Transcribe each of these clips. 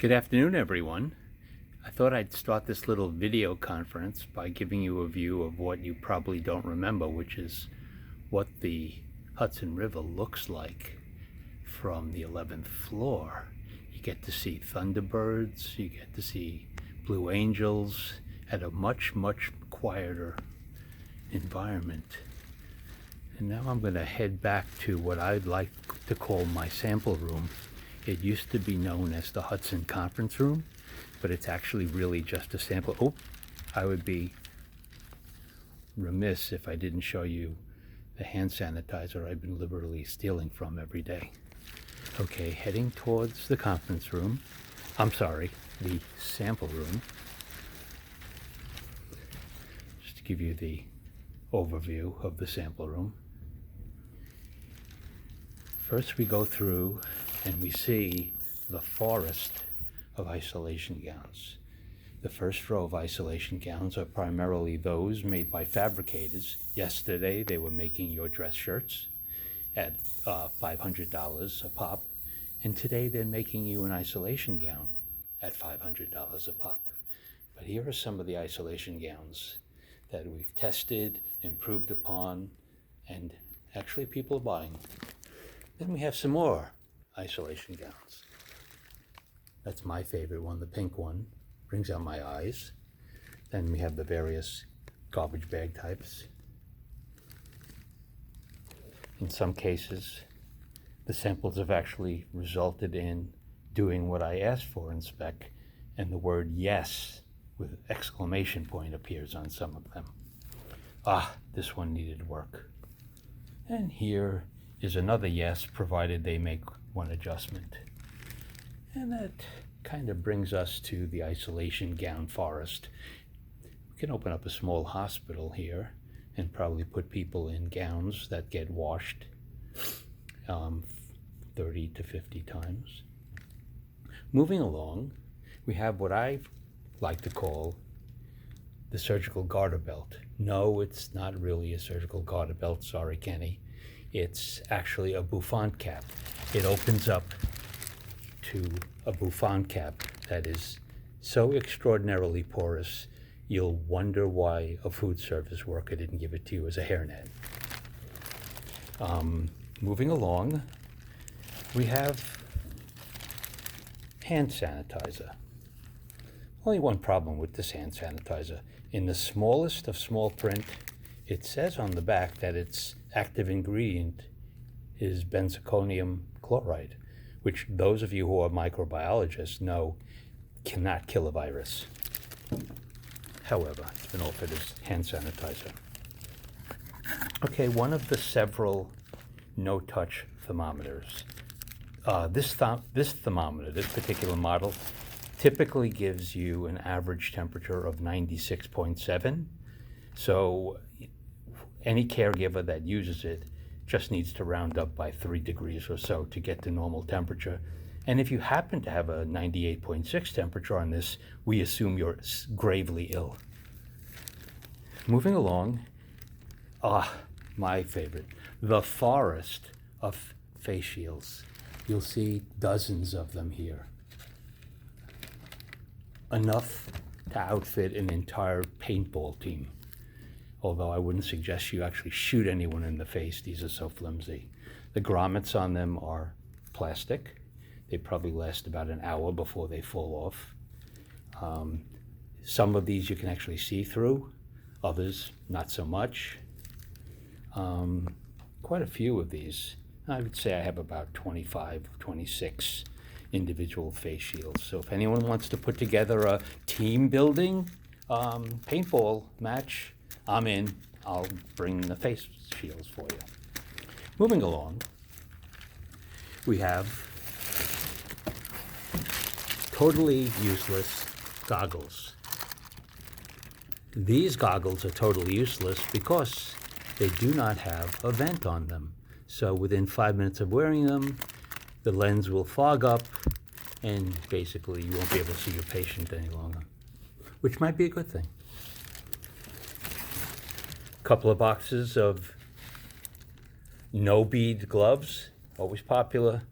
Good afternoon, everyone. I thought I'd start this little video conference by giving you a view of what you probably don't remember, which is what the Hudson River looks like from the 11th floor. You get to see thunderbirds, you get to see blue angels at a much, much quieter environment. And now I'm going to head back to what I'd like to call my sample room. It used to be known as the Hudson Conference Room, but it's actually really just a sample. Oh, I would be remiss if I didn't show you the hand sanitizer I've been liberally stealing from every day. Okay, heading towards the conference room. I'm sorry, the sample room. Just to give you the overview of the sample room. First we go through and we see the forest of isolation gowns. The first row of isolation gowns are primarily those made by fabricators. Yesterday they were making your dress shirts at $500 a pop, and today they're making you an isolation gown at $500 a pop. But here are some of the isolation gowns that we've tested, improved upon, and actually people are buying. Then we have some more isolation gowns. That's my favorite one, the pink one. Brings out my eyes. Then we have the various garbage bag types. In some cases, the samples have actually resulted in doing what I asked for in spec, and the word yes with exclamation point appears on some of them. This one needed work. And here is another yes, provided they make one adjustment. And that kind of brings us to the isolation gown forest. We can open up a small hospital here and probably put people in gowns that get washed 30 to 50 times. Moving along, we have what I like to call the surgical garter belt. No, it's not really a surgical garter belt, sorry Kenny. It's actually a bouffant cap. It opens up to a bouffant cap that is so extraordinarily porous, you'll wonder why a food service worker didn't give it to you as a hairnet. Moving along, we have hand sanitizer. Only one problem with this hand sanitizer. In the smallest of small print, it says on the back that its active ingredient is benzalkonium chloride, which those of you who are microbiologists know cannot kill a virus. However, it's been offered as hand sanitizer. Okay, one of the several no-touch thermometers. This thermometer, this particular model, typically gives you an average temperature of 96.7. So any caregiver that uses it just needs to round up by 3 degrees or so to get to normal temperature. And if you happen to have a 98.6 temperature on this, we assume you're gravely ill. Moving along, my favorite, the forest of face shields. You'll see dozens of them here. Enough to outfit an entire paintball team. Although I wouldn't suggest you actually shoot anyone in the face, these are so flimsy. The grommets on them are plastic. They probably last about an hour before they fall off. Some of these you can actually see through, others not so much. Quite a few of these. I would say I have about 25, 26 individual face shields. So if anyone wants to put together a team building paintball match, I'm in. I'll bring the face shields for you. Moving along, we have totally useless goggles. These goggles are totally useless because they do not have a vent on them. So within 5 minutes of wearing them, the lens will fog up and basically you won't be able to see your patient any longer, which might be a good thing. Couple of boxes of no bead gloves, always popular.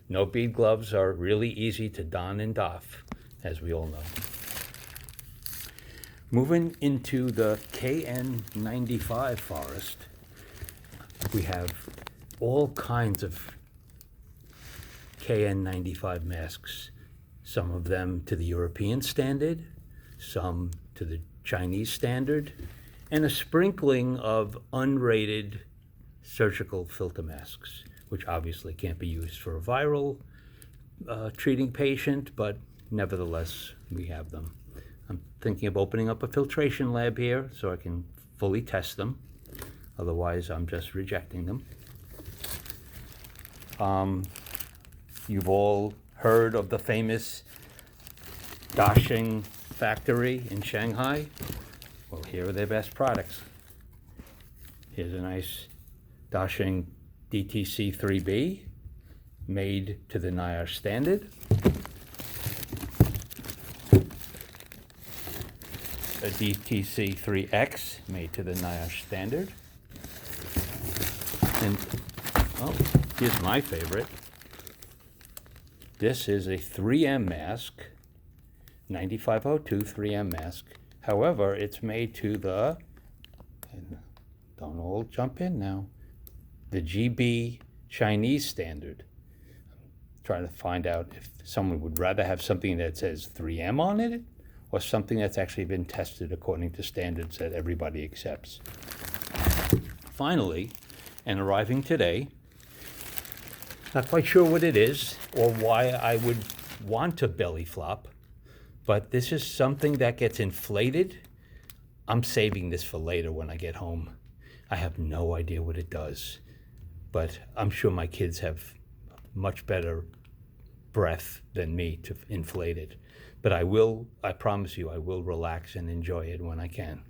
No bead gloves are really easy to don and doff, as we all know. Moving into the KN95 forest, we have all kinds of KN95 masks, some of them to the European standard, some to the Chinese standard, and a sprinkling of unrated surgical filter masks, which obviously can't be used for a viral treating patient, but nevertheless, we have them. I'm thinking of opening up a filtration lab here so I can fully test them. Otherwise, I'm just rejecting them. You've all heard of the famous Dashing factory in Shanghai. Well, here are their best products. Here's a nice Dashing DTC 3B made to the NIOSH standard. A DTC 3X made to the NIOSH standard. And, oh, here's my favorite. This is a 3M mask, 9502 3M mask. However, it's made to the, and don't all jump in now, the GB Chinese standard. I'm trying to find out if someone would rather have something that says 3M on it or something that's actually been tested according to standards that everybody accepts. Finally, and arriving today, not quite sure what it is or why I would want a belly flop, but this is something that gets inflated. I'm saving this for later when I get home. I have no idea what it does, but I'm sure my kids have much better breath than me to inflate it. But I promise you, I will relax and enjoy it when I can.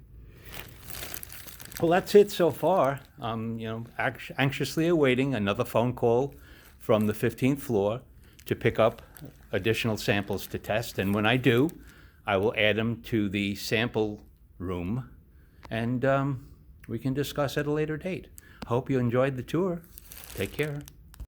Well, that's it so far. Anxiously awaiting another phone call from the 15th floor to pick up additional samples to test. And when I do, I will add them to the sample room and we can discuss at a later date. Hope you enjoyed the tour. Take care.